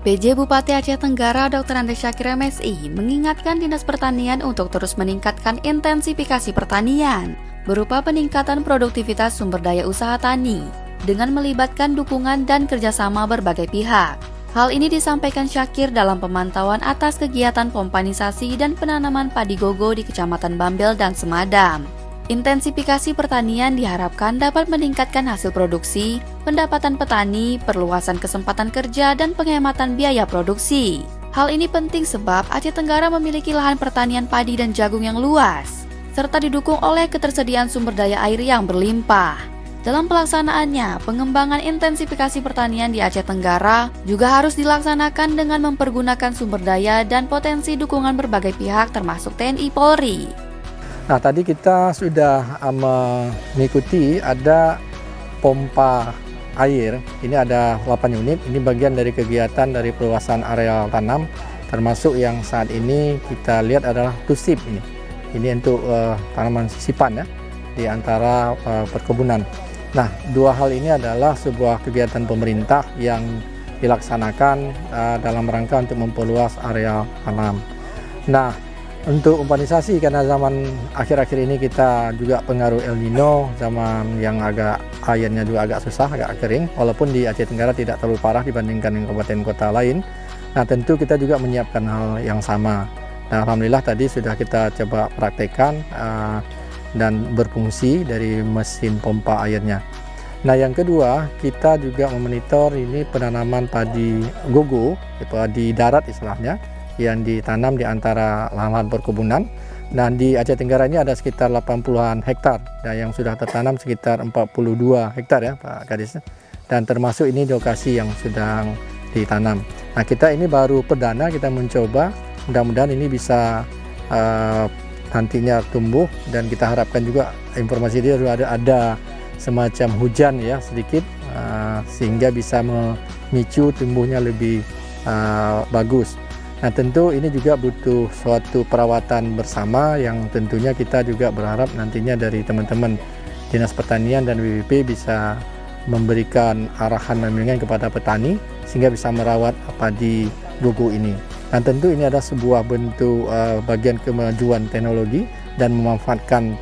PJ Bupati Aceh Tenggara Dr. Andes Syakir MSI mengingatkan Dinas Pertanian untuk terus meningkatkan intensifikasi pertanian berupa peningkatan produktivitas sumber daya usaha tani dengan melibatkan dukungan dan kerjasama berbagai pihak. Hal ini disampaikan Syakir dalam pemantauan atas kegiatan pompanisasi dan penanaman padi gogo di Kecamatan Bambel dan Semadam. Intensifikasi pertanian diharapkan dapat meningkatkan hasil produksi, pendapatan petani, perluasan kesempatan kerja, dan penghematan biaya produksi. Hal ini penting sebab Aceh Tenggara memiliki lahan pertanian padi dan jagung yang luas, serta didukung oleh ketersediaan sumber daya air yang berlimpah. Dalam pelaksanaannya, pengembangan intensifikasi pertanian di Aceh Tenggara juga harus dilaksanakan dengan mempergunakan sumber daya dan potensi dukungan berbagai pihak termasuk TNI Polri. Nah, tadi kita sudah mengikuti ada pompa air. Ini ada 8 unit. Ini bagian dari kegiatan dari perluasan areal tanam, termasuk yang saat ini kita lihat adalah tusip ini. Ini untuk tanaman sisipan ya di antara perkebunan. Nah, dua hal ini adalah sebuah kegiatan pemerintah yang dilaksanakan dalam rangka untuk memperluas areal tanam. Nah, untuk umpanisasi, karena zaman akhir-akhir ini kita juga pengaruh El Nino, zaman yang airnya juga agak susah, agak kering, walaupun di Aceh Tenggara tidak terlalu parah dibandingkan dengan kabupaten kota lain. Nah, tentu kita juga menyiapkan hal yang sama. Nah, alhamdulillah tadi sudah kita coba praktekkan dan berfungsi dari mesin pompa airnya. Nah, yang kedua, kita juga memonitor ini penanaman padi gogo, padi darat istilahnya, yang ditanam di antara lahan perkebunan. Nah, di Aceh Tenggara ini ada sekitar 80-an hektar, dan yang sudah tertanam sekitar 42 hektar ya Pak Kadis. Dan termasuk ini lokasi yang sedang ditanam. Nah, kita ini baru perdana kita mencoba, mudah-mudahan ini bisa nantinya tumbuh, dan kita harapkan juga informasi dia ada semacam hujan ya sedikit, sehingga bisa memicu tumbuhnya lebih bagus. Nah, tentu ini juga butuh suatu perawatan bersama yang tentunya kita juga berharap nantinya dari teman-teman Dinas Pertanian dan WWP bisa memberikan arahan bimbingan kepada petani sehingga bisa merawat padi gogo ini. Nah, tentu ini adalah sebuah bentuk bagian kemajuan teknologi dan memanfaatkan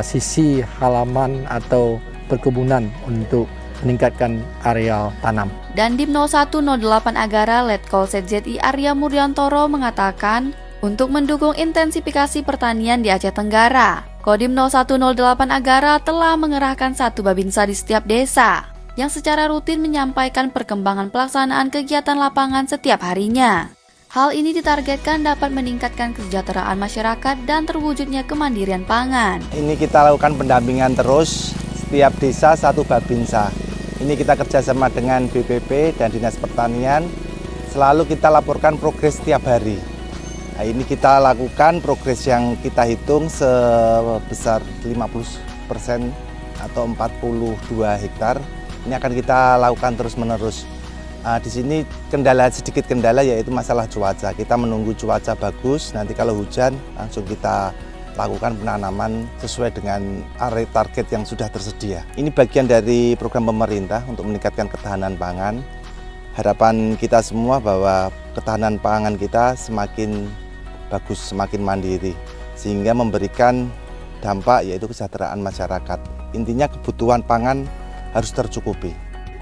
sisi halaman atau perkebunan untuk meningkatkan areal tanam. Dandim 0108 Agara Letkol ZZI Arya Murdiantoro mengatakan, untuk mendukung intensifikasi pertanian di Aceh Tenggara, Kodim 0108 Agara telah mengerahkan 1 babinsa di setiap desa, yang secara rutin menyampaikan perkembangan pelaksanaan kegiatan lapangan setiap harinya. Hal ini ditargetkan dapat meningkatkan kesejahteraan masyarakat dan terwujudnya kemandirian pangan. Ini kita lakukan pendampingan terus, setiap desa 1 babinsa. Ini kita kerjasama dengan BPP dan Dinas Pertanian, selalu kita laporkan progres setiap hari. Nah, ini kita lakukan progres yang kita hitung sebesar 50% atau 42 hektar. Ini akan kita lakukan terus-menerus. Di sini sedikit kendala yaitu masalah cuaca. Kita menunggu cuaca bagus, nanti kalau hujan langsung kita lakukan penanaman sesuai dengan area target yang sudah tersedia. Ini bagian dari program pemerintah untuk meningkatkan ketahanan pangan. Harapan kita semua bahwa ketahanan pangan kita semakin bagus, semakin mandiri, sehingga memberikan dampak yaitu kesejahteraan masyarakat. Intinya kebutuhan pangan harus tercukupi.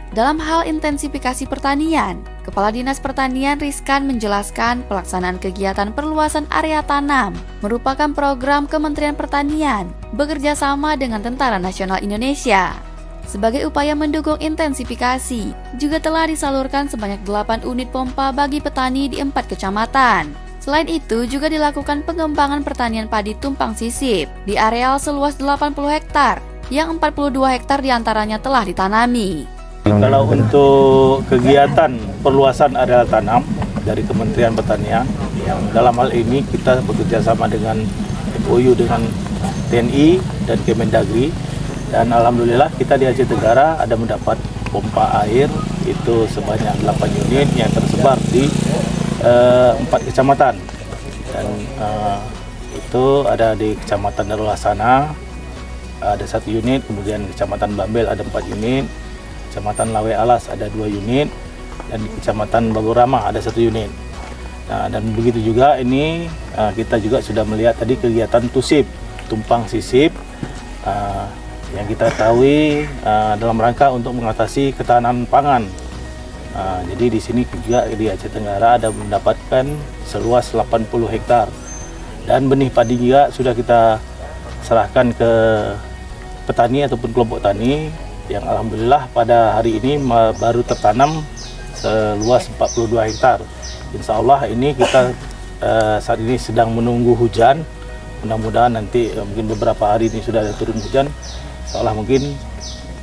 Dalam hal intensifikasi pertanian, Kepala Dinas Pertanian Rizkan menjelaskan pelaksanaan kegiatan perluasan area tanam merupakan program Kementerian Pertanian bekerja sama dengan Tentara Nasional Indonesia. Sebagai upaya mendukung intensifikasi, juga telah disalurkan sebanyak 8 unit pompa bagi petani di 4 kecamatan. Selain itu, juga dilakukan pengembangan pertanian padi tumpang sisip di areal seluas 80 hektar, yang 42 hektar diantaranya telah ditanami. Kalau untuk kegiatan perluasan areal tanam dari Kementerian Pertanian, yang dalam hal ini kita bekerja sama dengan MOU dengan TNI dan Kemendagri, dan alhamdulillah kita di Aceh Tenggara ada mendapat pompa air itu sebanyak 8 unit yang tersebar di 4 kecamatan, dan itu ada di Kecamatan Darul Hasanah ada 1 unit, kemudian Kecamatan Bambel ada 4 unit, Kecamatan Lawe Alas ada 2 unit, dan di Kecamatan Bagorama ada 1 unit. Nah, dan begitu juga ini kita juga sudah melihat tadi kegiatan TUSIP, tumpang sisip, yang kita ketahui dalam rangka untuk mengatasi ketahanan pangan. Jadi di sini juga di Aceh Tenggara ada mendapatkan seluas 80 hektar. Dan benih padi juga sudah kita serahkan ke petani ataupun kelompok tani yang alhamdulillah pada hari ini baru tertanam seluas 42 hektar. Insya Allah ini kita saat ini sedang menunggu hujan. Mudah-mudahan nanti mungkin beberapa hari ini sudah ada turun hujan. Insya Allah mungkin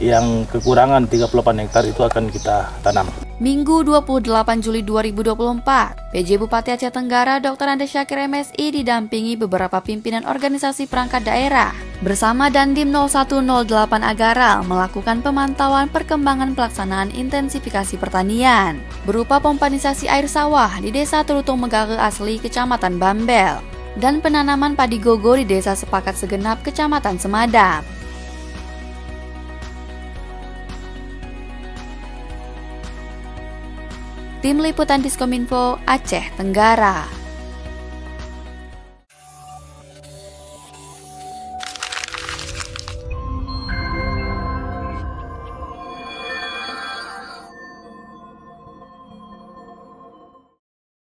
yang kekurangan 38 hektar itu akan kita tanam. Minggu 28 Juli 2024, PJ Bupati Aceh Tenggara Dr. Andes Syakir MSI didampingi beberapa pimpinan organisasi perangkat daerah bersama Dandim 0108 Agaral melakukan pemantauan perkembangan pelaksanaan intensifikasi pertanian berupa pompanisasi air sawah di Desa Terutung Megage Asli, Kecamatan Bambel, dan penanaman padi gogo di Desa Sepakat Segenap, Kecamatan Semadap. Tim Liputan Diskominfo Aceh Tenggara.